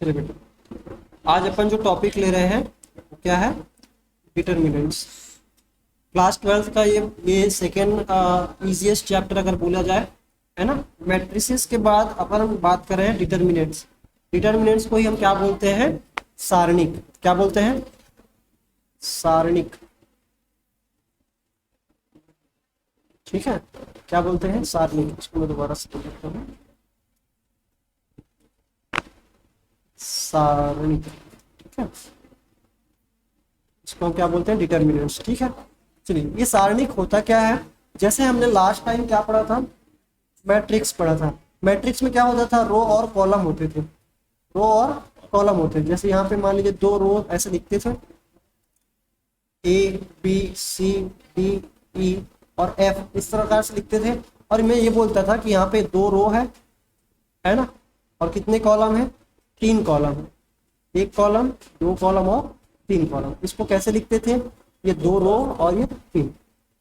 चलिए बेटा, आज अपन जो टॉपिक ले रहे हैं वो क्या है? डिटर्मिनेंट्स। क्लास 12th का ये सेकेंड इजीएस्ट चैप्टर अगर बोला जाए, है ना। मैट्रिसेस के बाद अपन बात कर रहे हैं डिटर्मिनेंट्स। डिटर्मिनेंट्स को ही हम क्या बोलते हैं? सारणिक। क्या बोलते हैं? सारणिक। ठीक है, क्या बोलते हैं? सारणिक। इसको मैं दोबारा से लिखता हूँ, सारणिक। ठीक है, इसको हम क्या बोलते हैं? डिटर्मिनेंट्स। ठीक है, चलिए। ये सारणिक होता क्या है? जैसे हमने लास्ट टाइम क्या पढ़ा था? मैट्रिक्स पढ़ा था। मैट्रिक्स में क्या होता था? रो और कॉलम होते थे। रो और कॉलम होते थे। जैसे यहाँ पे मान लीजिए दो रो ऐसे लिखते थे, A B C D E और एफ, इस प्रकार से लिखते थे। और मैं ये बोलता था कि यहाँ पे दो रो है ना, और कितने कॉलम है? 3 कॉलम है। एक कॉलम, 2 कॉलम और 3 कॉलम। इसको कैसे लिखते थे? ये 2 रो और ये 3,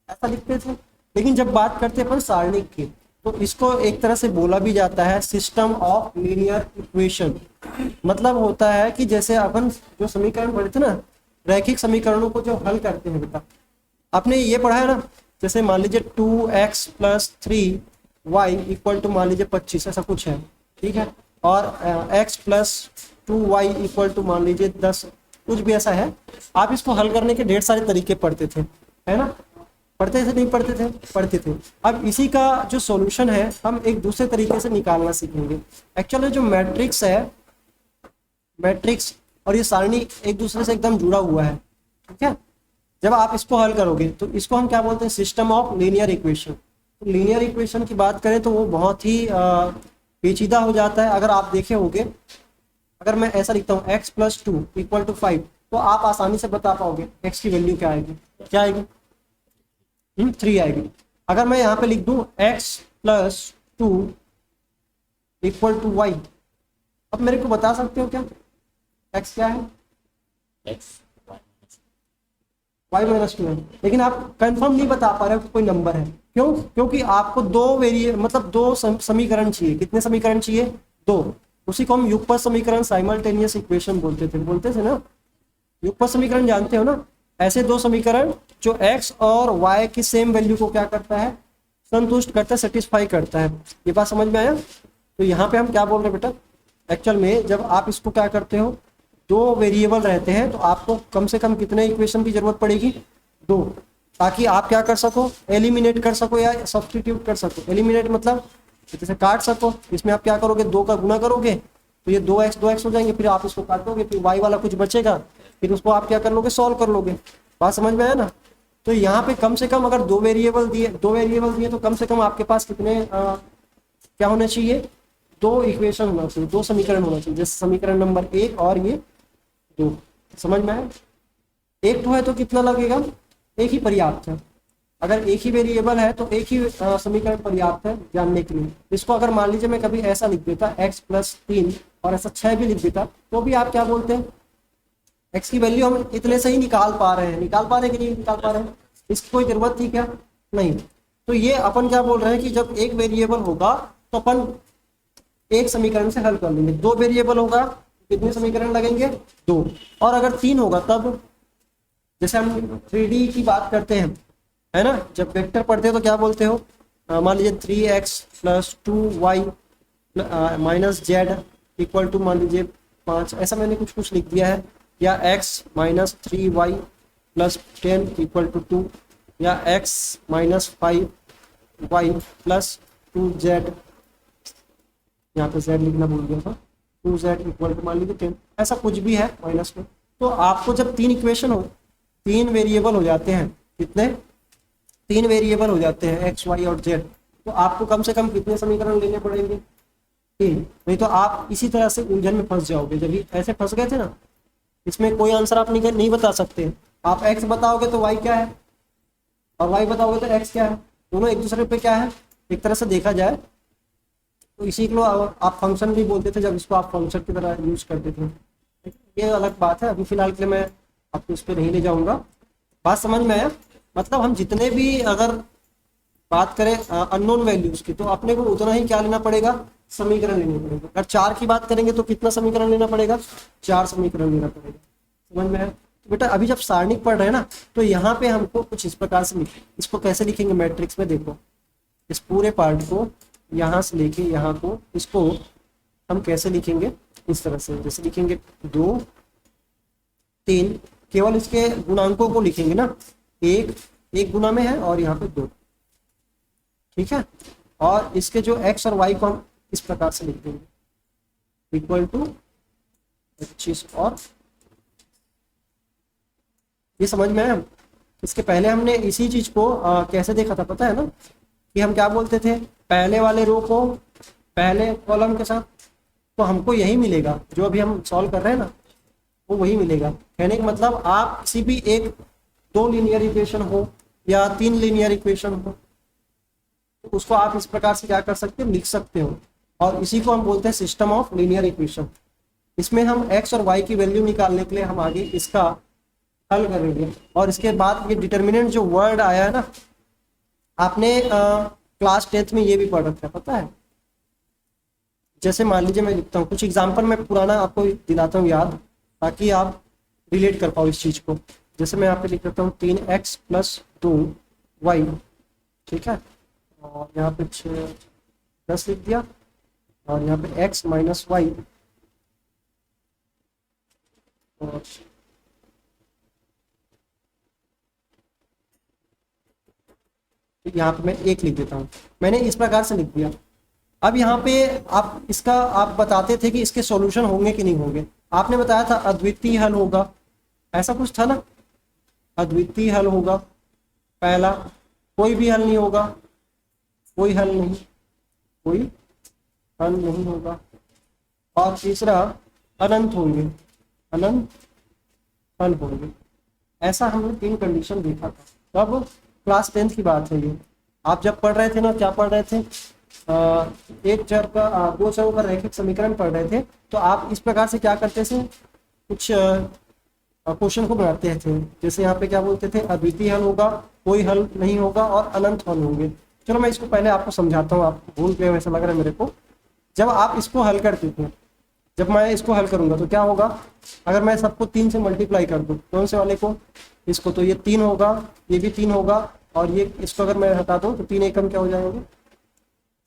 ऐसा लिखते थे। लेकिन जब बात करते हैं अपन सारणिक की, तो इसको एक तरह से बोला भी जाता है सिस्टम ऑफ लीनियर इक्वेशन। मतलब होता है कि जैसे अपन जो समीकरण पढ़े थे ना, रैखिक समीकरणों को जो हल करते हैं बेटा, आपने ये पढ़ा है ना। जैसे मान लीजिए 2x + 3y = मान लीजिए 25, ऐसा कुछ है। ठीक है, और x + 2y = मान लीजिए 10, कुछ भी ऐसा है। आप इसको हल करने के ढेर सारे तरीके पढ़ते थे, है ना। पढ़ते थे नहीं पढ़ते थे? पढ़ते थे। अब इसी का जो सॉल्यूशन है हम एक दूसरे तरीके से निकालना सीखेंगे। एक्चुअली जो मैट्रिक्स है, मैट्रिक्स और ये सारणी एक दूसरे से एकदम जुड़ा हुआ है। ठीक है, जब आप इसको हल करोगे तो इसको हम क्या बोलते हैं? System of linear equation. तो लीनियर इक्वेशन की बात करें तो वो बहुत ही पेचीदा हो जाता है। अगर आप देखे होंगे, अगर मैं ऐसा लिखता हूँ x + 2 = 5, तो आप आसानी से बता पाओगे x की वैल्यू क्या आएगी? क्या आएगी? 3 आएगी। अगर मैं यहाँ पे लिख दूँ x + 2 = y, अब मेरे को बता सकते हो क्या x क्या है? y - 2 है। लेकिन आप कंफर्म नहीं बता पा रहे हो कि कोई नंबर है। क्यों? क्योंकि आपको दो समीकरण चाहिए। कितने समीकरण चाहिए? 2। उसी को हम युगपत समीकरण, साइमल्टेनियस इक्वेशन बोलते थे ना। युगपत समीकरण जानते हो ना? ऐसे दो समीकरण जो x और y की सेम वैल्यू को क्या करता है? संतुष्ट करता है, सेटिस्फाई करता है। ये बात समझ में आया? तो यहाँ पे हम क्या बोल रहे हैं बेटा? एक्चुअल में जब आप इसको क्या करते हो, 2 वेरिएबल रहते हैं, तो आपको कम से कम कितने इक्वेशन की जरूरत पड़ेगी? 2, ताकि आप क्या कर सको? एलिमिनेट कर सको या सब्स्टिट्यूट कर सको। एलिमिनेट मतलब जैसे काट सको। इसमें आप क्या करोगे? 2 का गुना करोगे तो ये 2x हो जाएंगे, फिर आप इसको काटोगे, फिर y वाला कुछ बचेगा, फिर उसको आप क्या कर लोगे? सॉल्व कर लोगे। बात समझ में आया ना? तो यहाँ पे कम से कम अगर 2 वेरिएबल दिए तो कम से कम आपके पास कितने क्या होना चाहिए? 2 इक्वेशन होना चाहिए, 2 समीकरण होना चाहिए। जैसे समीकरण नंबर 1 और ये 2। समझ में आया? एक तो है तो कितना लगेगा? एक ही पर्याप्त है। अगर एक ही वेरिएबल है तो एक ही समीकरण पर्याप्त है जानने के लिए। इसको अगर मान लीजिए मैं कभी ऐसा लिख देता x + 3 और ऐसा 6 भी लिख देता, तो भी आप क्या बोलते हैं? x की वैल्यू हम इतने से ही निकाल पा रहे हैं कि नहीं निकाल पा रहे हैं? इसकी कोई जरूरत थी क्या? नहीं। तो ये अपन क्या बोल रहे हैं कि जब एक वेरिएबल होगा तो अपन एक समीकरण से हल कर लेंगे। 2 वेरिएबल होगा, कितने समीकरण लगेंगे? 2। और अगर 3 होगा तब, जैसे हम 3D की बात करते हैं, है ना, जब वेक्टर पढ़ते हो तो क्या बोलते हो? मान लीजिए 3x + 2y - z = मान लीजिए 5, ऐसा मैंने कुछ लिख दिया है। या x - 3y + 10 = 2, या x - 5y + 2z, यहाँ पे z लिखना भूल गया था, 2z = मान लीजिए 10, ऐसा कुछ भी है माइनस में। तो आपको जब 3 इक्वेशन हो, 3 वेरिएबल हो जाते हैं, कितने? 3 वेरिएबल हो जाते हैं x, y और z, तो आपको कम से कम कितने समीकरण लेने पड़ेंगे? 3। नहीं तो आप इसी तरह से उलझन में फंस जाओगे। जब ऐसे फंस गए थे ना, इसमें कोई आंसर आप नहीं बता सकते। आप x बताओगे तो y क्या है, और y बताओगे तो x क्या है। दोनों एक दूसरे पे क्या है, एक तरह से देखा जाए तो इसी को आप फंक्शन भी बोलते थे, जब इसको आप फंक्शन की तरह यूज करते थे। ये अलग बात है, अभी फिलहाल के लिए मैं आपको इस पर नहीं ले जाऊंगा। बात समझ में आया? मतलब हम जितने भी अगर बात करें अननोन वैल्यूज की, तो अपने को उतना ही क्या लेना पड़ेगा? समीकरण लेने पड़ेंगे। अगर 4 की बात करेंगे तो कितना समीकरण लेना पड़ेगा, 4 समीकरण लेना पड़ेगा। समझ में आया? तो बेटा अभी जब सारणिक पढ़ रहे हैं ना, तो यहाँ पे हमको कुछ इस प्रकार से लिखें। इसको कैसे लिखेंगे मैट्रिक्स में, देखो इस पूरे पार्ट को यहाँ से लेके यहाँ को, इसको हम कैसे लिखेंगे, इस तरह से जैसे लिखेंगे 2 3, केवल इसके गुणांकों को लिखेंगे ना, 1 गुना में है और यहाँ पे 2, ठीक है। और इसके जो x और y को हम इस प्रकार से लिख देंगे इक्वल टू 25 और ये समझ में आया। इसके पहले हमने इसी चीज को कैसे देखा था पता है ना, कि हम क्या बोलते थे, पहले वाले रो को पहले कॉलम के साथ, तो हमको यही मिलेगा जो अभी हम सॉल्व कर रहे हैं ना, वो वही मिलेगा। कहने का मतलब आप किसी भी एक 2 लीनियर इक्वेशन हो या 3 लीनियर इक्वेशन हो, तो उसको आप इस प्रकार से क्या कर सकते हो, लिख सकते हो। और इसी को हम बोलते हैं सिस्टम ऑफ लीनियर इक्वेशन। इसमें हम x और y की वैल्यू निकालने के लिए हम आगे इसका हल करेंगे। और इसके बाद ये डिटर्मिनेंट जो वर्ड आया है ना, आपने क्लास 10th में ये भी पढ़ रखा है पता है। जैसे मान लीजिए मैं लिखता हूँ कुछ एग्जाम्पल, मैं पुराना आपको दिलाता हूँ याद, ताकि आप रिलेट कर पाओ इस चीज को। जैसे मैं यहाँ पे लिख देता हूँ 3x + 2y, ठीक है, और यहाँ पे 10 लिख दिया, और यहाँ पे x - y, और यहाँ पे मैं 1 लिख देता हूँ। मैंने इस प्रकार से लिख दिया। अब यहाँ पे आप इसका आप बताते थे कि इसके सॉल्यूशन होंगे कि नहीं होंगे। आपने बताया था अद्वितीय हल होगा, ऐसा कुछ था ना, अद्वितीय हल होगा पहला, कोई भी हल नहीं होगा, कोई हल नहीं, कोई हल नहीं होगा, और तीसरा अनंत होंगे, अनंत हल होंगे। ऐसा हमने 3 कंडीशन देखा था। तब क्लास 10th की बात है ये। आप जब पढ़ रहे थे ना, क्या पढ़ रहे थे, एक चर का 2 चरों का रैखिक समीकरण पढ़ रहे थे, तो आप इस प्रकार से क्या करते थे, कुछ क्वेश्चन को बनाते थे। जैसे यहाँ पे क्या बोलते थे, अद्वितीय हल होगा, कोई हल नहीं होगा और अनंत हल होंगे। चलो मैं इसको पहले आपको समझाता हूँ, आप भूल गए वैसा लग रहा है मेरे को। जब आप इसको हल करते थे, जब मैं इसको हल करूंगा तो क्या होगा, अगर मैं सबको 3 से मल्टीप्लाई कर दूं, कौन से वाले को, इसको, तो ये 3 होगा, ये भी 3 होगा, और ये इसको अगर मैं हटा दूं तो 3 एकम क्या हो जाएंगे,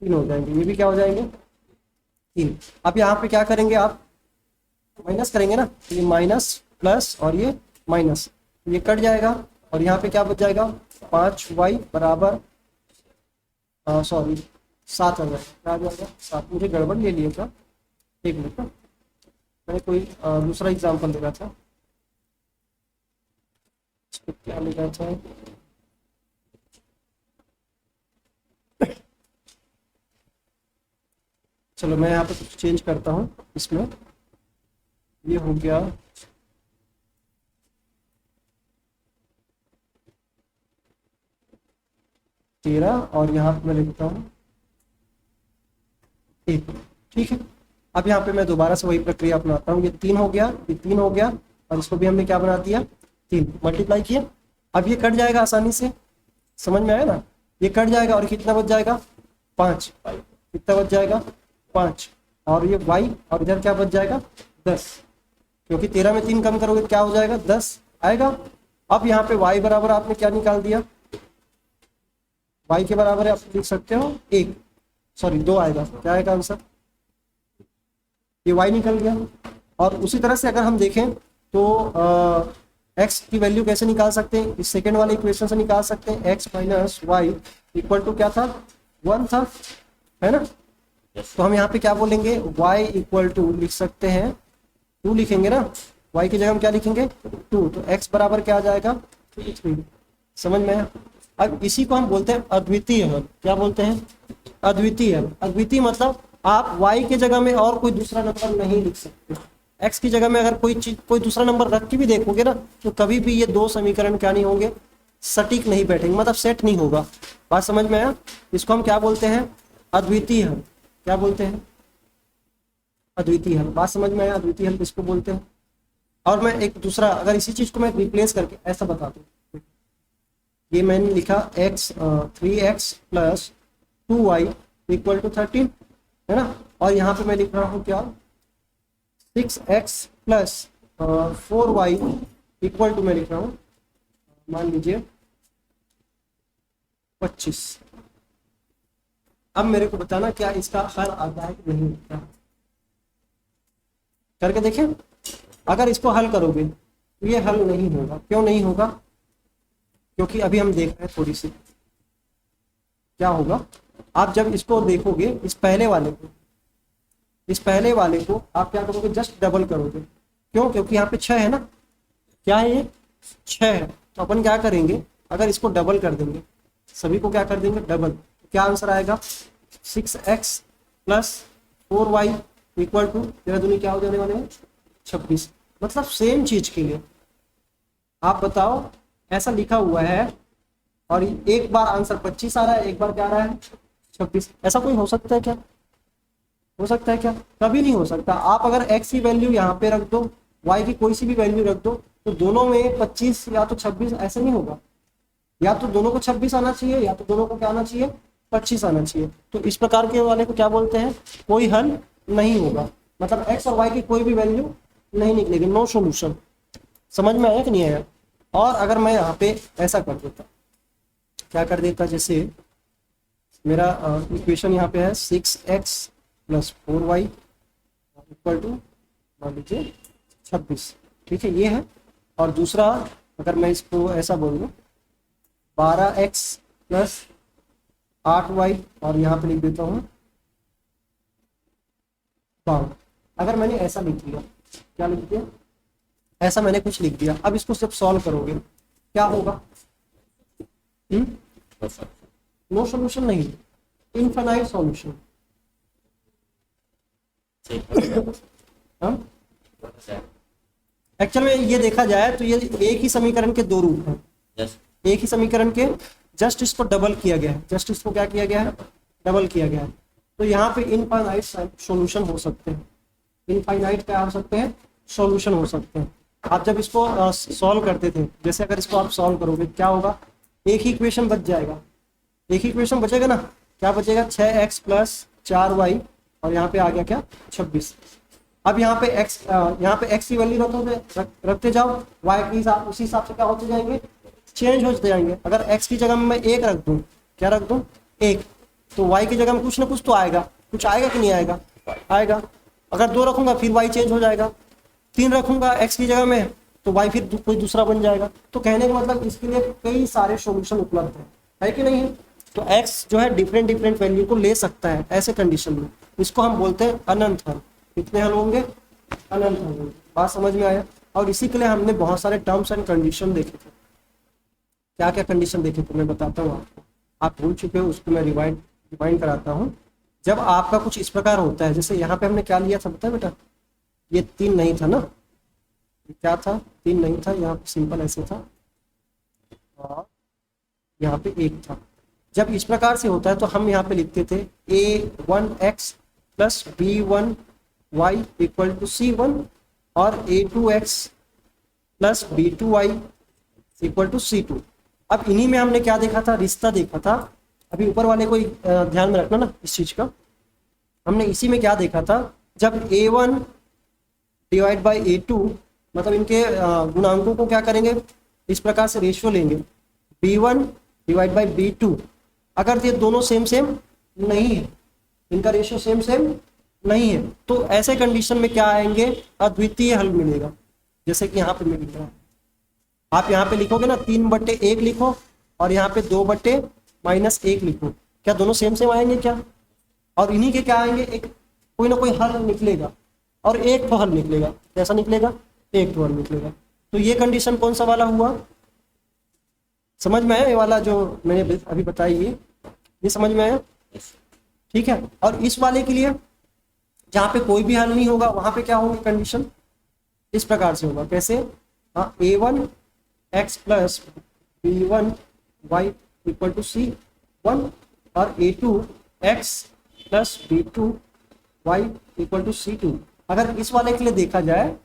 3 हो जाएंगे, ये भी क्या हो जाएंगे, 3। अब यहाँ पे क्या करेंगे, आप माइनस करेंगे ना, ये माइनस प्लस और ये माइनस, ये कट जाएगा, और यहाँ पे क्या बच जाएगा, 5y बराबर 7 आ जाएगा, क्या आ जाएगा 7। मुझे गड़बड़ ले लिया था, एक मिनट, मैंने कोई दूसरा एग्जाम्पल लिखा था, क्या लिखा था, चलो मैं यहाँ पे कुछ चेंज करता हूँ इसमें, ये हो गया 13, और यहाँ पे मैं लिखता हूँ 1, ठीक है। अब यहाँ पे मैं दोबारा से वही प्रक्रिया अपनाता हूँ, ये 3 हो गया, ये 3 हो गया, और इसको भी हमने क्या बना दिया, 3 मल्टीप्लाई किया। अब ये कट जाएगा आसानी से, समझ में आया ना, ये कट जाएगा, और कितना बच जाएगा, 5, कितना बच जाएगा, 5, और ये y, और इधर क्या बच जाएगा, 10, क्योंकि 13 में 3 कम करोगे क्या हो जाएगा, 10 आएगा। अब यहाँ पे y बराबर आपने क्या निकाल दिया, y के बराबर आप लिख सकते हो 2 आएगा, क्या आएगा आंसर, ये y निकल गया। और उसी तरह से अगर हम देखें तो x की वैल्यू कैसे निकाल सकते हैं, इस सेकेंड वाले इक्वेशन से निकाल सकते हैं, x - y इक्वल टू क्या था, 1 था, है ना। तो हम यहाँ पे क्या बोलेंगे, y इक्वल टू लिख सकते हैं 2 लिखेंगे ना, y की जगह हम क्या लिखेंगे 2, तो x बराबर क्या आ जाएगा 3। समझ में आया। अब इसी को हम बोलते हैं अद्वितीय हल। क्या बोलते हैं, अद्वितीय हल। अद्वितीय मतलब आप y की जगह में और कोई दूसरा नंबर नहीं लिख सकते, x की जगह में अगर कोई दूसरा नंबर रख के भी देखोगे ना, तो कभी भी ये 2 समीकरण क्या नहीं होंगे, सटीक नहीं बैठेंगे, मतलब सेट नहीं होगा। बात समझ में आया। इसको हम क्या बोलते हैं, अद्वितीय हल। क्या बोलते हैं, अद्वितीय हल। बात समझ में आया, अद्वितीय हल किसको बोलते हैं। और मैं एक दूसरा, अगर इसी चीज को मैं रिप्लेस करके ऐसा बता दूं, ये मैंने लिखा 3x + 2y = 13, है ना। और यहाँ पे मैं लिख रहा हूँ क्या, 6x plus 4y equal to, मैं लिख रहा हूँ मान लीजिए 25। अब मेरे को बताना क्या इसका हल आता है कि नहीं आता, करके देखें। अगर इसको हल करोगे तो ये हल नहीं होगा। क्यों नहीं होगा? क्योंकि अभी हम देख रहे हैं थोड़ी सी क्या होगा। आप जब इसको देखोगे, इस पहले वाले को आप क्या करोगे, जस्ट डबल करोगे। क्यों? क्योंकि यहाँ पे 6 है ना, क्या है ये 6 है। तो अपन क्या करेंगे, अगर इसको डबल कर देंगे, सभी को क्या कर देंगे डबल, क्या आंसर आएगा 6x plus 4y equal to, तेरा दूनी क्या हो जाने वाले हैं 26। मतलब सेम चीज के लिए आप बताओ, ऐसा लिखा हुआ है और एक बार आंसर 25 आ रहा है, एक बार क्या आ रहा है 26। ऐसा कोई हो सकता है क्या? हो सकता है क्या? कभी नहीं हो सकता। आप अगर x की वैल्यू यहाँ पे रख दो, y की कोई सी भी वैल्यू रख दो, तो दोनों में 25 या तो 26 ऐसे नहीं होगा। या तो दोनों को 26 आना चाहिए या तो दोनों को क्या आना चाहिए 25 आना चाहिए। तो इस प्रकार के वाले को क्या बोलते हैं, कोई हल नहीं होगा। मतलब x और y की कोई भी वैल्यू नहीं निकलेगी, नो सॉल्यूशन। समझ में आया कि नहीं आया? और अगर मैं यहाँ पे ऐसा कर देता, क्या कर देता, जैसे मेरा इक्वेशन यहाँ पे है 6x plus 4y equal to मान लीजिए 26, ठीक है, ये है। और दूसरा अगर मैं इसको ऐसा बोल दूँ 12x प्लस 8y, और यहाँ पे लिख देता हूँ 12। अगर मैंने ऐसा लिख दिया, क्या लिख दिया, ऐसा मैंने कुछ लिख दिया। अब इसको जब सॉल्व करोगे क्या होगा, नो सॉल्यूशन नहीं, इनफाइनाइट सॉल्यूशन। एक्चुअल में ये देखा जाए तो ये एक ही समीकरण के दो रूप हैं। एक ही समीकरण के जस्ट इसको डबल किया गया है, जस्ट इसको क्या किया गया है, डबल किया गया है। तो यहाँ पे इनफाइनाइट सॉल्यूशन हो सकते हैं, इनफाइनाइट क्या हो सकते हैं, सॉल्यूशन हो सकते हैं। आप जब इसको सॉल्व करते थे, जैसे अगर इसको आप सॉल्व करोगे क्या होगा, एक ही इक्वेशन बच जाएगा, एक ही इक्वेशन बचेगा ना। क्या बचेगा 6x प्लस 4y, और यहाँ पे आ गया क्या 26। अब यहाँ पे x की वैल्यू रखते जाओ, y के हिसाब उसी हिसाब से क्या होते जाएंगे, चेंज होते जाएंगे। अगर x की जगह में मैं 1 रख दूँ, क्या रख दूँ 1, तो y की जगह में कुछ ना कुछ तो आएगा, कुछ आएगा कि नहीं आएगा, आएगा। अगर 2 रखूंगा फिर y चेंज हो जाएगा, 3 रखूंगा x की जगह में तो y फिर कोई दूसरा बन जाएगा। तो कहने का मतलब इसके लिए कई सारे सॉल्यूशन उपलब्ध है कि नहीं है। तो x जो है डिफरेंट वैल्यू को ले सकता है ऐसे कंडीशन में, इसको हम बोलते हैं अनंत हल। कितने हल होंगे, अनंत हल होंगे। बात समझ में आया? और इसी के लिए हमने बहुत सारे टर्म्स एंड कंडीशन देखे थे। क्या क्या कंडीशन देखे थे मैं बताता हूँ आपको, आप भूल चुके हो, उसको मैं रिवाइंड कराता हूँ। जब आपका कुछ इस प्रकार होता है, जैसे यहाँ पे हमने क्या लिया था पता है बेटा, ये 3 नहीं था ना, क्या था 3 नहीं था, यहाँ पे सिंपल ऐसे था और यहाँ पे 1 था। जब इस प्रकार से होता है तो हम यहाँ पे लिखते थे a1x plus b1y equal to c1 और a2x plus b2y equal to c2। अब इन्हीं में हमने क्या देखा था, रिश्ता देखा था। अभी ऊपर वाले को ध्यान में रखना ना इस चीज का। हमने इसी में क्या देखा था, जब a1 डिवाइड बाई a2, मतलब इनके गुणांकों को क्या करेंगे, इस प्रकार से रेशियो लेंगे, b1 डिवाइड बाई b2। अगर ये दोनों सेम नहीं है, इनका रेशियो सेम नहीं है, तो ऐसे कंडीशन में क्या आएंगे, अद्वितीय हल मिलेगा। जैसे कि यहाँ पे मिल रहा है, आप यहाँ पे लिखोगे ना 3/1 लिखो और यहाँ पे 2/-1 लिखो, क्या दोनों सेम आएंगे क्या? और इन्हीं के क्या आएंगे, एक कोई ना कोई हल निकलेगा और एक तो हल निकलेगा। कैसा निकलेगा, एक तो हल निकलेगा। तो ये कंडीशन कौन सा वाला हुआ, समझ में आया? ये वाला जो मैंने अभी बताई ये समझ में आया? ठीक है। और इस वाले के लिए जहाँ पे कोई भी हल नहीं होगा वहां पे क्या होगी कंडीशन, इस प्रकार से होगा। कैसे, हाँ, a1x plus b1y equal to c1 और a2x plus b2y equal to c2। अगर इस वाले के लिए देखा जाए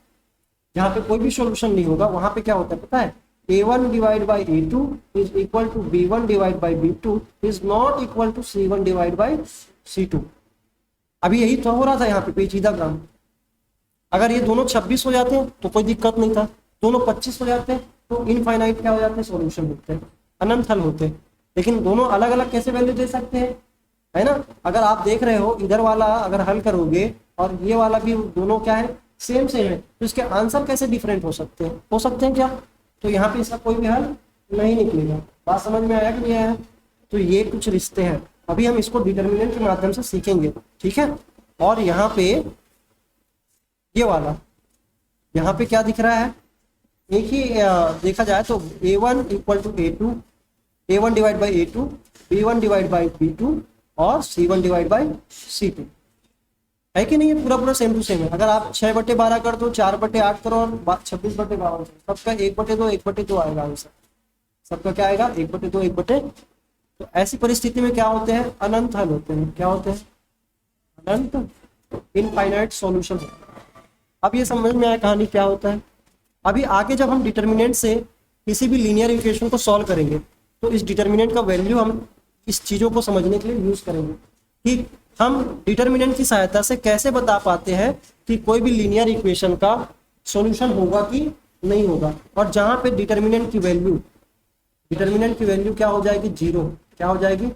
जहाँ पे कोई भी सॉल्यूशन नहीं होगा, वहां पे क्या होता है पता है, a1 divide by a2 is equal to b1 divide by b2 is not equal to c1 divide by c2। अभी यही तो हो रहा था यहाँ पे पेचीदा काम। अगर ये दोनों 26 हो जाते हैं तो कोई दिक्कत नहीं था, दोनों 25 हो जाते हैं तो इनफाइनाइट क्या हो जाते हैं, सॉल्यूशन होते हैं, अनंत हल होते हैं। लेकिन दोनों अलग अलग कैसे वैल्यू दे सकते हैं, है ना। अगर आप देख रहे हो इधर वाला अगर हल करोगे और ये वाला भी, दोनों क्या है, सेम सेम है, तो इसके आंसर कैसे डिफरेंट हो सकते हैं, हो सकते हैं क्या। तो यहाँ पे इसका कोई भी हल नहीं निकलेगा। बात समझ में आया कि नहीं आया। तो ये कुछ रिश्ते हैं, अभी हम इसको डिटर्मिनेंट के माध्यम से सीखेंगे, ठीक है। और यहाँ पे ये वाला, यहाँ पे क्या दिख रहा है, एक ही देखा जाए तो a1 equal to a2, a1 divide by a2, b1 divide by b2 और c1 डिवाइड बाई c2, है कि नहीं। ये पूरा पूरा सेम टू सेम है। अगर आप 6/12 कर दो, 4/8 करो और 26/52, सबका 1/2 1/2 आएगा आंसर। सबका क्या आएगा, 1/2 1/2। तो ऐसी परिस्थिति में क्या होते हैं, अनंत हल होते हैं। क्या होते हैं, अनंत इनफाइनाइट सॉल्यूशन। अब ये समझ में आया कहानी क्या होता है। अभी आगे जब हम डिटर्मिनेंट से किसी भी लीनियर इक्वेशन को सॉल्व करेंगे तो इस डिटर्मिनेंट का वैल्यू हम इस चीज़ों को समझने के लिए यूज करेंगे कि हम डिटर्मिनेंट की सहायता से कैसे बता पाते हैं कि कोई भी लीनियर इक्वेशन का सॉल्यूशन होगा कि नहीं होगा। और जहां पे डिटर्मिनेंट की वैल्यू क्या हो जाएगी, जीरो। क्या हो जाएगी,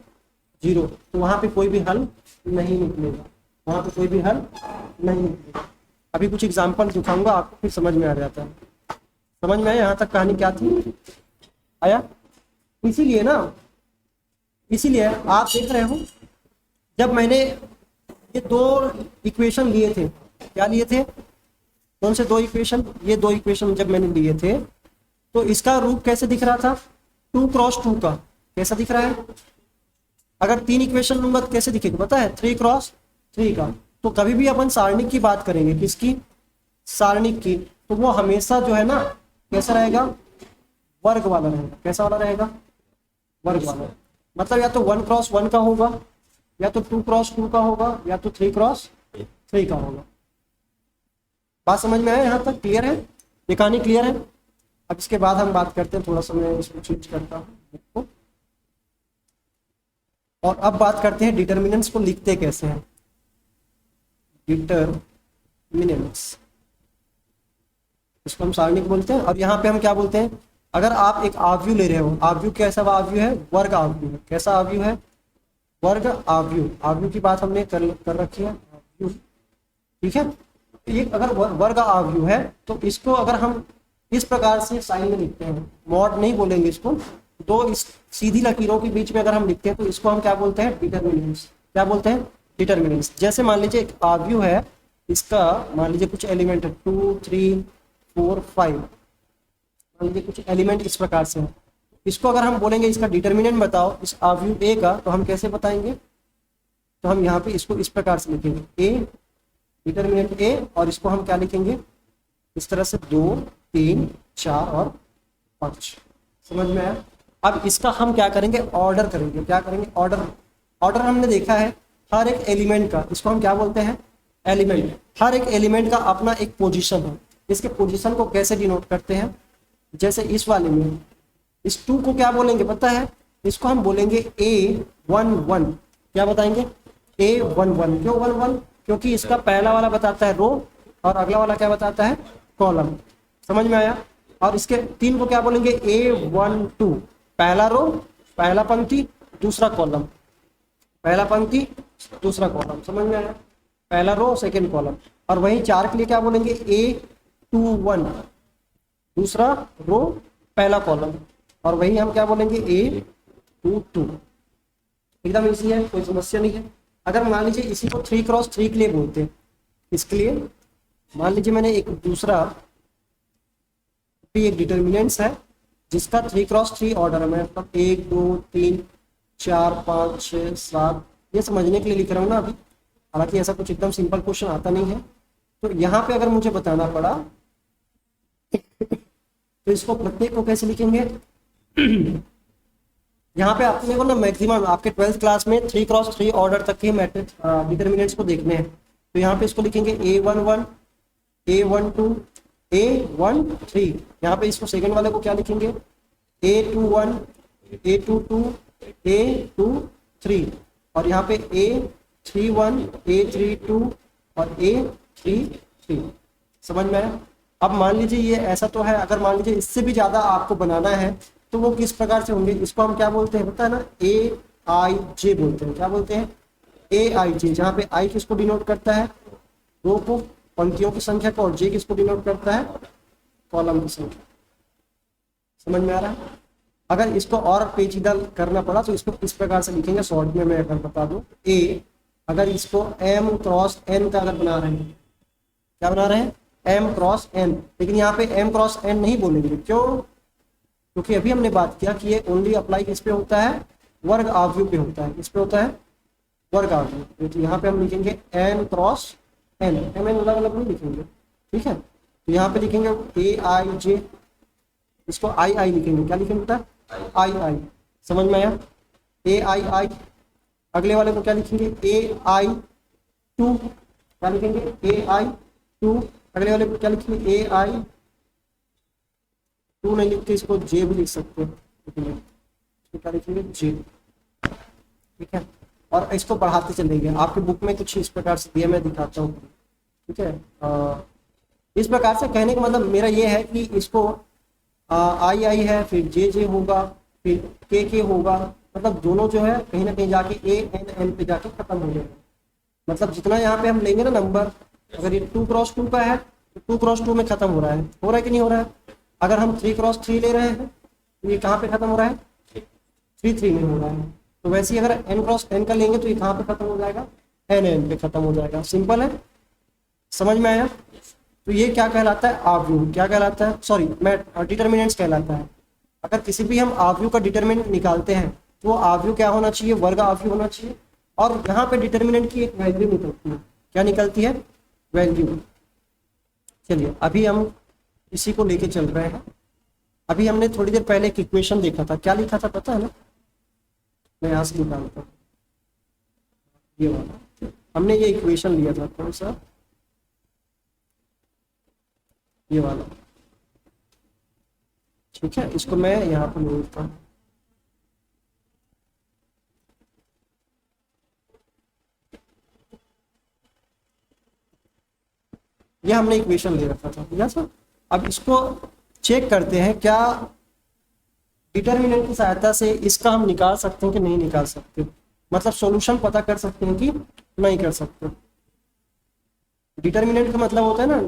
जीरो। तो वहां पे कोई भी हल नहीं निकलेगा, वहां पे कोई भी हल नहीं निकलेगा। अभी कुछ एग्जाम्पल दिखाऊंगा आपको, फिर समझ में आ जाता है। समझ में आया यहाँ तक कहानी क्या थी, आया। इसीलिए आप देख रहे हो, जब मैंने ये दो इक्वेशन लिए थे, क्या लिए थे, कौन से दो इक्वेशन, ये दो इक्वेशन जब मैंने लिए थे तो इसका रूप कैसे दिख रहा था, 2x2 का। कैसा दिख रहा है, अगर 3 इक्वेशन लूंगा तो कैसे दिखेगा पता है, 3x3 का। तो कभी भी अपन सारणिक की बात करेंगे, किसकी, सारणिक की, तो वो हमेशा जो है ना कैसा रहेगा, वर्ग वाला रहेगा। कैसा वाला रहेगा, वर्ग वाला। मतलब या तो 1x1 का होगा, या तो 2x2 का होगा, या तो 3x3 का होगा। बात समझ में आया यहाँ तक, क्लियर है, ये कहानी क्लियर है। अब इसके बाद हम बात करते हैं, थोड़ा सा मैं इसको चेंज करता हूँ और अब बात करते हैं डिटर्मिनेंट्स को लिखते कैसे हैं। डिटर्मिनेंट्स, इसको हम सारणिक बोलते हैं। और यहाँ पे हम क्या बोलते हैं, अगर आप एक आव्यूह ले रहे हो, आव्यूह कैसा आव्यूह है, वर्ग आव्यूह है। कैसा आव्यूह है, वर्ग आव्यूह। आव्यूह की बात हमने कर रखी है, आव्यूह, ठीक है। ये अगर वर्ग आव्यूह है तो इसको अगर हम इस प्रकार से साइन में लिखते हैं, मॉड नहीं बोलेंगे इसको, दो इस सीधी लकीरों के बीच में अगर हम लिखते हैं तो इसको हम क्या बोलते हैं, डिटर्मिनेंट्स। क्या बोलते हैं, डिटर्मिनेंट्स। जैसे मान लीजिए एक आव्यूह है, इसका मान लीजिए कुछ एलिमेंट है 2 3 4 5, मान लीजिए कुछ एलिमेंट इस प्रकार से है। इसको अगर हम बोलेंगे इसका डिटर्मिनेंट बताओ इस आव्यूह ए का, तो हम कैसे बताएंगे, तो हम यहाँ पे इसको इस प्रकार से लिखेंगे, ए डिटर्मिनेंट ए, और इसको हम क्या लिखेंगे इस तरह से 2 3 4 और 5। समझ में आया। अब इसका हम क्या करेंगे, ऑर्डर करेंगे। क्या करेंगे, ऑर्डर। ऑर्डर हमने देखा है हर एक एलिमेंट का, इसको हम क्या बोलते हैं, एलिमेंट। हर एक एलिमेंट का अपना एक पोजीशन है। इसके पोजीशन को कैसे डिनोट करते हैं, जैसे इस वाले में इस 2 को क्या बोलेंगे पता है, इसको हम बोलेंगे A11। क्या बताएंगे, A11। क्यों 11, क्योंकि इसका पहला वाला बताता है रो और अगला वाला क्या बताता है, कॉलम। समझ में आया। और इसके 3 को क्या बोलेंगे, A12। पहला रो, पहला पंक्ति, दूसरा कॉलम, पहला पंक्ति दूसरा कॉलम। समझ में आया, पहला रो सेकंड कॉलम। और वही 4 के लिए क्या बोलेंगे, A21, दूसरा रो पहला कॉलम। और वही हम क्या बोलेंगे, A22। एकदम इजी है, कोई समस्या नहीं है। अगर मान लीजिए इसी को 3x3 के लिए बोलते हैं, इसके लिए मान लीजिए मैंने एक दूसरा एक डिटर्मिनेंट्स है जिसका 3x3 ऑर्डर है, मतलब 1 2 3 4 5 6 7, ये समझने के लिए लिख रहा हूँ ना अभी। हालांकि ऐसा कुछ एकदम सिंपल क्वेश्चन आता नहीं है। तो यहाँ पे अगर मुझे बताना पड़ा तो इसको प्रत्येक को कैसे लिखेंगे, यहाँ पे अपने को ना मैक्सिमम आपके 12th क्लास में 3x3 ऑर्डर तक के मैट्रिक्स डिटर्मिनेंट्स को देखने हैं। तो यहाँ पे इसको लिखेंगे A11 A12 A13। यहाँ पे इसको सेकंड वाले को क्या लिखेंगे, A21 A22 A23। और यहाँ पे A31 A32 और A33। समझ में आया? अब मान लीजिए ये ऐसा तो है, अगर मान लीजिए इससे भी ज़्यादा आपको बनाना है तो वो किस प्रकार से होंगे, इसको हम क्या बोलते हैं पता है ना, AIJ बोलते हैं। क्या बोलते हैं? AIJ, जहाँ पे I किसको डिनोट करता है, रो को, पंक्तियों की संख्या को, और J किसको डिनोट करता है, कॉलम की संख्या। समझ में आ रहा है? अगर इसको और पेचीदा करना पड़ा तो इसको इस प्रकार से लिखेंगे, शॉर्ट में मैं अगर बता दूं, A, अगर इसको M क्रॉस N का अगर बना रहे हैं, क्या बना रहे हैं, M क्रॉस N, लेकिन यहाँ पे M क्रॉस N नहीं बोलेंगे। क्यों? क्योंकि अभी हमने बात किया कि ये ओनली अप्लाई किस पे होता है, वर्ग आव्यूह पे होता है। किस पे होता है, वर्ग आव्यूह। तो यहाँ पे हम लिखेंगे N क्रॉस N, MN अलग अलग नहीं लिखेंगे, ठीक है। तो यहाँ पे लिखेंगे AIJ, इसको II लिखेंगे। क्या लिखेंगे बेटा, II। समझ में आया? AII। अगले वाले को क्या लिखेंगे, AI2। क्या लिखेंगे, AI2। अगले वाले को क्या लिखेंगे, AI2 नहीं लिख के इसको J भी लिख सकते हैं, क्या लिखेंगे, J, ठीक है। और इसको बढ़ाते चलेंगे, आपके बुक में कुछ इस प्रकार से दिया, मैं दिखाता हूँ, ठीक है। इस प्रकार से कहने का मतलब मेरा ये है कि इसको II है, फिर JJ होगा, फिर KK होगा, मतलब दोनों जो है कहीं ना कहीं जाके ANN पे जाके खत्म हो जाएगा। मतलब जितना यहाँ पे हम लेंगे ना नंबर, अगर ये 2 क्रॉस 2 का है तो 2 क्रॉस 2 में खत्म हो रहा है कि नहीं हो रहा है। अगर हम 3 क्रॉस 3 ले रहे हैं तो ये कहाँ पे खत्म हो रहा है, 3 में हो रहा है। तो वैसे ही अगर N क्रॉस N का लेंगे तो ये कहाँ पे खत्म हो जाएगा, NN पे खत्म हो जाएगा। सिंपल है, समझ में आया? तो ये क्या कहलाता है, आव्यूह। क्या कहलाता है, सॉरी, डिटर्मिनेंट्स कहलाता है। अगर किसी भी हम आव्यूह का डिटर्मिनेंट निकालते हैं तो वो आव्यूह क्या होना चाहिए, वर्ग आव्यूह होना चाहिए। और यहाँ पे डिटर्मिनेंट की एक वैल्यू निकलती है। क्या निकलती है, वैल्यू। चलिए अभी हम इसी को लेके चल रहे हैं। अभी हमने थोड़ी देर पहले एक इक्वेशन देखा था, क्या लिखा था पता है ना, मैं यहाँ से निकालता हूँ, ये वाला हमने ये इक्वेशन लिया था, कौन सा, ये वाला, ठीक है। इसको मैं यहाँ पर लिखता हूँ, ये हमने इक्वेशन ले रखा था, ठीक है सर। अब इसको चेक करते हैं, क्या डिटर्मिनेंट की सहायता से इसका हम निकाल सकते हैं कि नहीं निकाल सकते, मतलब सॉल्यूशन पता कर सकते हैं कि नहीं कर सकते। डिटर्मिनेंट का मतलब होता है ना,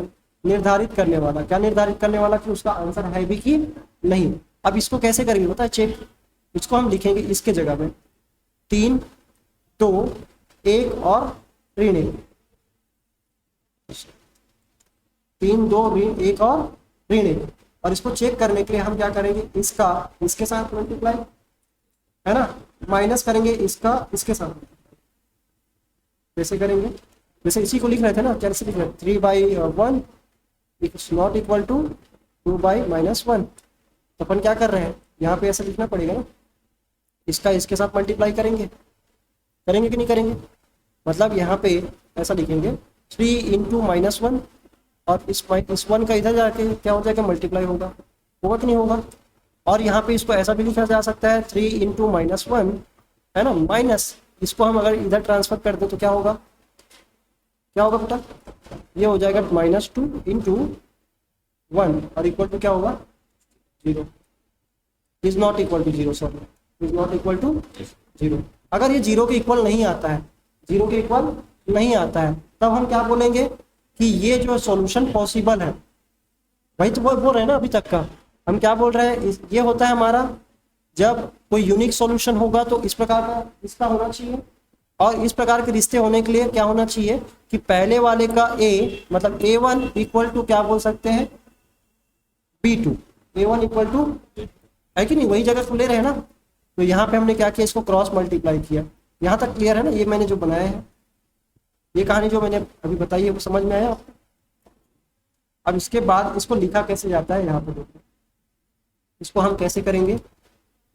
निर्धारित करने वाला। क्या निर्धारित करने वाला, कि उसका आंसर है भी कि नहीं। अब इसको कैसे करेंगे पता है, चेक। इसको हम लिखेंगे इसके जगह में 3 2 1 और ऋण 1, 3 2 ऋण 1 और ऋण 1। और इसको चेक करने के लिए हम क्या करेंगे, इसका इसके साथ मल्टीप्लाई, है ना, माइनस करेंगे इसका इसके साथ। कैसे करेंगे, जैसे इसी को लिख रहे थे ना, कैसे लिख रहे थे, 3/1 इज नॉट इक्वल टू 2/-1। तो अपन क्या कर रहे हैं, यहाँ पे ऐसे लिखना पड़ेगा ना, इसका इसके साथ मल्टीप्लाई करेंगे, करेंगे कि नहीं करेंगे। मतलब यहाँ पे ऐसा लिखेंगे 3 × -1, और इस 1 का इधर जाके क्या हो जाएगा, मल्टीप्लाई होगा कि नहीं होगा। और यहाँ पे इसको ऐसा भी लिखा जा सकता है 3 × -1, है ना, माइनस इसको हम अगर इधर ट्रांसफर कर दें तो क्या होगा, क्या होगा बेटा, ये हो जाएगा -2 × 1 और इक्वल टू क्या होगा, 0। Is not equal to 0, sorry, is not equal to 0। अगर ये 0 के इक्वल नहीं आता है, 0 के इक्वल नहीं आता है, तब हम क्या बोलेंगे कि ये जो सॉल्यूशन पॉसिबल है। वही तो बोल रहे हैं ना अभी तक का, हम क्या बोल रहे हैं, ये होता है हमारा, जब कोई यूनिक सॉल्यूशन होगा तो इस प्रकार का इसका होना चाहिए। और इस प्रकार के रिश्ते होने के लिए क्या होना चाहिए कि पहले वाले का A, मतलब A1 इक्वल टू क्या बोल सकते हैं, B2। A1 इक्वल टू, है कि नहीं, वही जगह को ले रहे हैं ना। तो यहाँ पे हमने क्या किया, इसको क्रॉस मल्टीप्लाई किया। यहाँ तक क्लियर है ना, ये मैंने जो बनाया है, ये कहानी जो मैंने अभी बताई है वो समझ में आया आपको। अब इसके बाद इसको लिखा कैसे जाता है, यहाँ पे देखो, इसको हम कैसे करेंगे,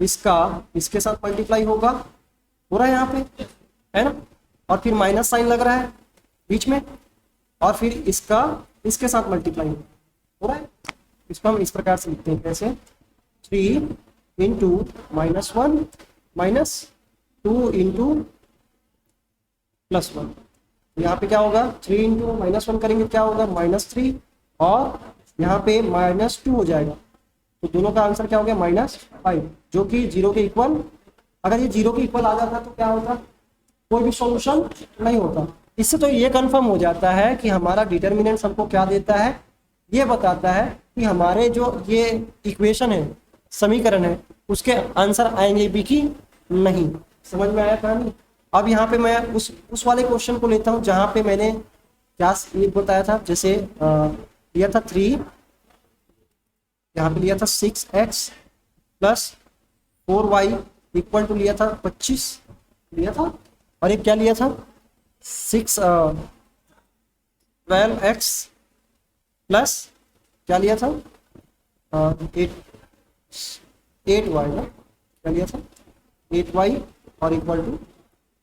इसका इसके साथ मल्टीप्लाई होगा, हो रहा है यहाँ पे, है ना, और फिर माइनस साइन लग रहा है बीच में, और फिर इसका इसके साथ मल्टीप्लाई हो रहा है। इसको हम इस प्रकार से लिखते हैं, कैसे, 3 × -1 -2 × +1। यहाँ पे क्या होगा, 3 इंटू -1 करेंगे क्या होगा, -3, और यहाँ पे -2 हो जाएगा। तो दोनों का आंसर क्या हो गया, -5, जो कि 0 के इक्वल। अगर ये 0 के इक्वल आ जाता तो क्या होता, कोई भी सॉल्यूशन नहीं होता। इससे तो ये कंफर्म हो जाता है कि हमारा डिटर्मिनेंट हमको क्या देता है, ये बताता है कि हमारे जो ये इक्वेशन है, समीकरण है, उसके आंसर आएंगे भी कि नहीं। समझ में आया कहानी। अब यहाँ पे मैं उस वाले क्वेश्चन को लेता हूँ जहाँ पे मैंने क्या ये बताया था, जैसे लिया था 3, यहाँ पे लिया था 6x + 4y = लिया था 25 लिया था, और एक क्या लिया था 12x प्लस क्या लिया था 8y ना, क्या लिया था 8y और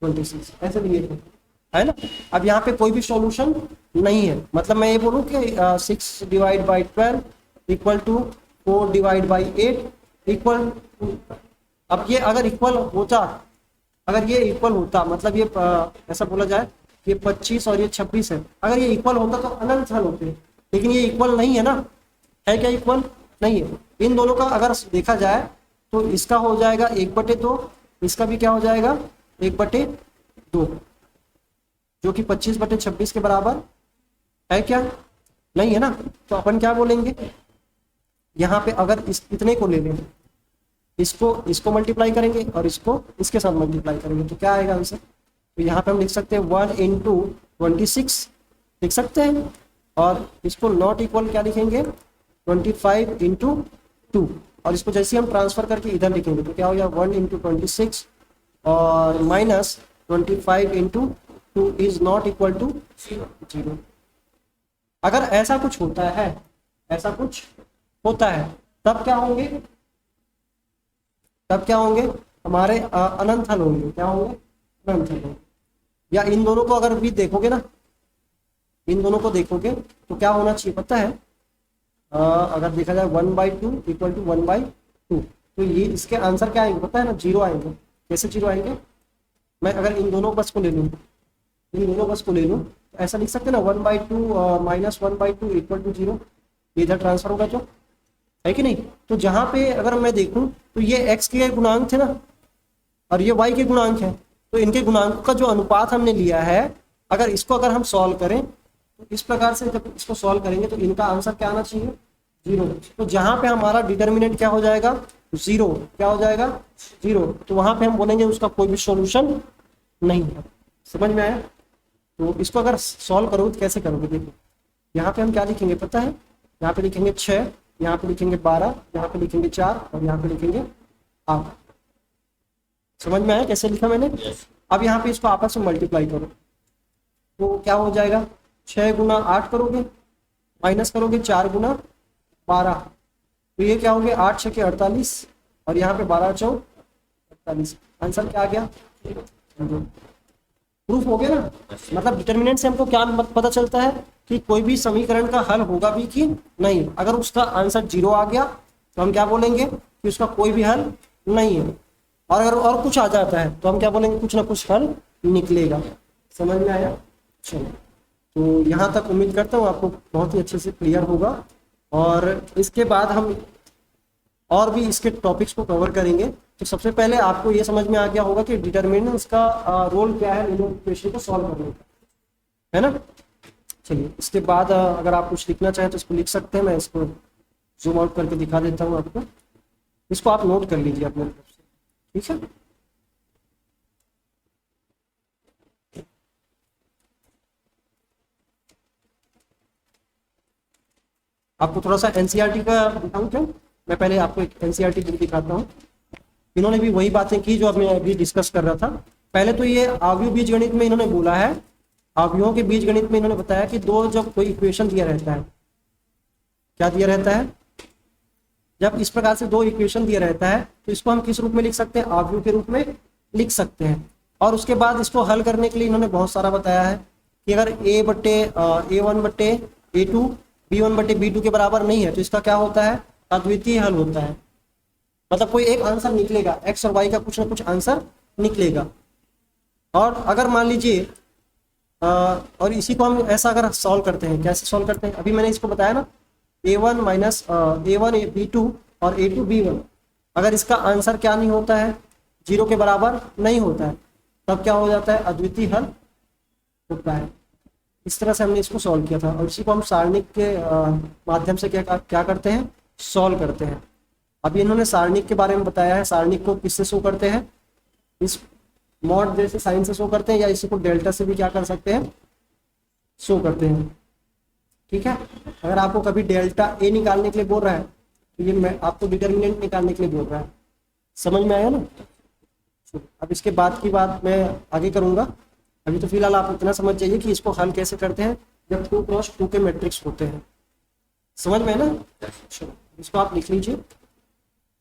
=26, ऐसे लिए थे, है ना। अब यहाँ पे कोई भी सॉल्यूशन नहीं है, मतलब मैं ये बोलूँ कि 6 / 12 = 4 / 8 इक्वल। अब ये अगर इक्वल होता, अगर ये इक्वल होता, मतलब ये ऐसा बोला जाए ये 25 और ये 26 है, अगर ये इक्वल होता तो अनंत हल होते, लेकिन ये इक्वल नहीं है ना, है क्या, इक्वल नहीं है। इन दोनों का अगर देखा जाए तो इसका हो जाएगा 1/2, इसका भी क्या हो जाएगा 1/2, जो कि 25/26 के बराबर है क्या, नहीं है ना। तो अपन क्या बोलेंगे, यहाँ पे अगर इतने को ले लें, इसको मल्टीप्लाई करेंगे और इसको इसके साथ मल्टीप्लाई करेंगे तो क्या आएगा आंसर। तो यहाँ पे हम लिख सकते हैं 1 × 26 लिख सकते हैं, और इसको नॉट इक्वल क्या लिखेंगे 25 × 2, और इसको जैसे हम ट्रांसफर करके इधर लिखेंगे तो क्या हो गया 1 × 26 और -25 × 2 इज नॉट इक्वल टू 0। अगर ऐसा कुछ होता है, ऐसा कुछ होता है, तब क्या होंगे, तब क्या होंगे हमारे अनंत हल होंगे, क्या होंगे अनंत हल होंगे। या इन दोनों को अगर भी देखोगे ना, इन दोनों को देखोगे तो क्या होना चाहिए पता है, अगर देखा जाए 1/2 = 1/2, तो ये इसके आंसर क्या आएंगे पता है ना, 0 आएंगे। कैसे 0 आएंगे, मैं अगर इन दोनों बस को ले लूँ, इन दोनों बस को ले लूँ तो ऐसा लिख सकते हैं ना 1/2 -1/2 = 0, इधर ट्रांसफर होगा जो, है कि नहीं। तो जहाँ पे अगर मैं देखूं तो ये x के गुणांक थे ना, और ये y के गुणांक है, तो इनके गुणांकों का जो अनुपात हमने लिया है, अगर इसको अगर हम सॉल्व करें तो इस प्रकार से जब इसको सॉल्व करेंगे तो इनका आंसर क्या आना चाहिए 0। तो जहाँ पे हमारा डिटर्मिनेंट क्या हो जाएगा 0, क्या हो जाएगा 0, तो वहाँ पे हम बोलेंगे उसका कोई भी सॉल्यूशन नहीं है। समझ में आया। तो इसको अगर सॉल्व करोगे तो कैसे करोगे, देखो यहाँ पे हम क्या लिखेंगे पता है, यहाँ पे लिखेंगे 6, यहाँ पे लिखेंगे 12, यहाँ पे लिखेंगे 4 और यहाँ पे लिखेंगे 8। समझ में आया कैसे लिखा मैंने। अब यहाँ पे इसको आपस में मल्टीप्लाई करो तो क्या हो जाएगा 6 × 8 करोगे, माइनस करोगे 4 × 12, तो ये क्या हो गया 8 × 6 = 48, और यहाँ पे 12 × 4 = 48। आंसर क्या आ गया, प्रूफ हो गया ना। मतलब डिटर्मिनेंट से हमको क्या पता चलता है कि कोई भी समीकरण का हल होगा भी कि नहीं। अगर उसका आंसर 0 आ गया तो हम क्या बोलेंगे कि उसका कोई भी हल नहीं है, और अगर और कुछ आ जाता है तो हम क्या बोलेंगे कुछ ना कुछ हल निकलेगा। समझ में आया। चलो, तो यहाँ तक उम्मीद करता हूँ आपको बहुत ही अच्छे से क्लियर होगा, और इसके बाद हम और भी इसके टॉपिक्स को कवर करेंगे। तो सबसे पहले आपको ये समझ में आ गया होगा कि डिटर्मिनेंट्स का रोल क्या है लिनियर इक्वेशन को सॉल्व करने का, है ना। चलिए, इसके बाद अगर आप कुछ लिखना चाहें तो इसको लिख सकते हैं। मैं इसको जूम आउट करके दिखा देता हूँ आपको, इसको आप नोट कर लीजिए अपने तरफ से, ठीक है। आपको थोड़ा सा एनसीईआरटी का दिखाऊं क्या, मैं पहले आपको एक एनसीईआरटी बुक दिखाता हूँ। इन्होंने भी वही बातें की जो अब मैं अभी डिस्कस कर रहा था। पहले तो ये आव्यूह बीजगणित में इन्होंने बोला है, आव्यूहों के बीजगणित में इन्होंने बताया कि दो जब कोई इक्वेशन दिया रहता है, क्या दिया रहता है, जब इस प्रकार से दो इक्वेशन दिया रहता है तो इसको हम किस रूप में लिख सकते हैं, आव्यूह के रूप में लिख सकते हैं। और उसके बाद इसको हल करने के लिए इन्होंने बहुत सारा बताया है कि अगर a/a1/a2 b1/b2 के बराबर नहीं है तो इसका क्या होता है, अद्वितीय हल होता है। मतलब कोई एक आंसर निकलेगा, एक्स और वाई का कुछ ना कुछ आंसर निकलेगा। और अगर मान लीजिए और इसी को हम ऐसा अगर सॉल्व करते हैं, कैसे सॉल्व करते हैं, अभी मैंने इसको बताया ना, a1 माइनस a1 b2 और a2 b1, अगर इसका आंसर क्या नहीं होता है, 0 के बराबर नहीं होता है, तब क्या हो जाता है, अद्वितीय हल होता है। इस तरह से हमने इसको सॉल्व किया था और इसी को हम सारणिक के माध्यम से क्या करते हैं, सॉल्व करते हैं। अभी इन्होंने सारणिक के बारे में बताया है, सारणिक को किससे शो करते हैं, इस मॉड जैसे साइन से शो करते हैं, या इसी को डेल्टा से भी क्या कर सकते हैं, शो करते हैं। ठीक है, अगर आपको कभी डेल्टा ए निकालने के लिए बोल रहा है तो ये मैं आपको डिटर्मिनेंट निकालने के लिए बोल रहा है। समझ में आया ना। अब इसके बाद की बात मैं आगे करूंगा, अभी तो फिलहाल आप इतना समझ जाइए कि इसको हल कैसे करते हैं जब 2 क्रॉस 2 के मैट्रिक्स होते हैं। समझ में है ना, इसको आप लिख लीजिए।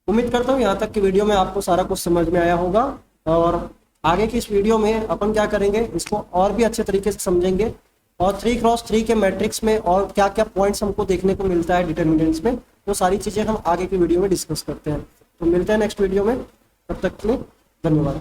उम्मीद करता हूँ यहाँ तक की वीडियो में आपको सारा कुछ समझ में आया होगा, और आगे की इस वीडियो में अपन क्या करेंगे, इसको और भी अच्छे तरीके से समझेंगे, और 3 क्रॉस 3 के मैट्रिक्स में और क्या क्या पॉइंट्स हमको देखने को मिलता है डिटर्मिनेंट्स में, वो सारी चीज़ें हम आगे की वीडियो में डिस्कस करते हैं। तो मिलते हैं नेक्स्ट वीडियो में, तब तक के लिए धन्यवाद।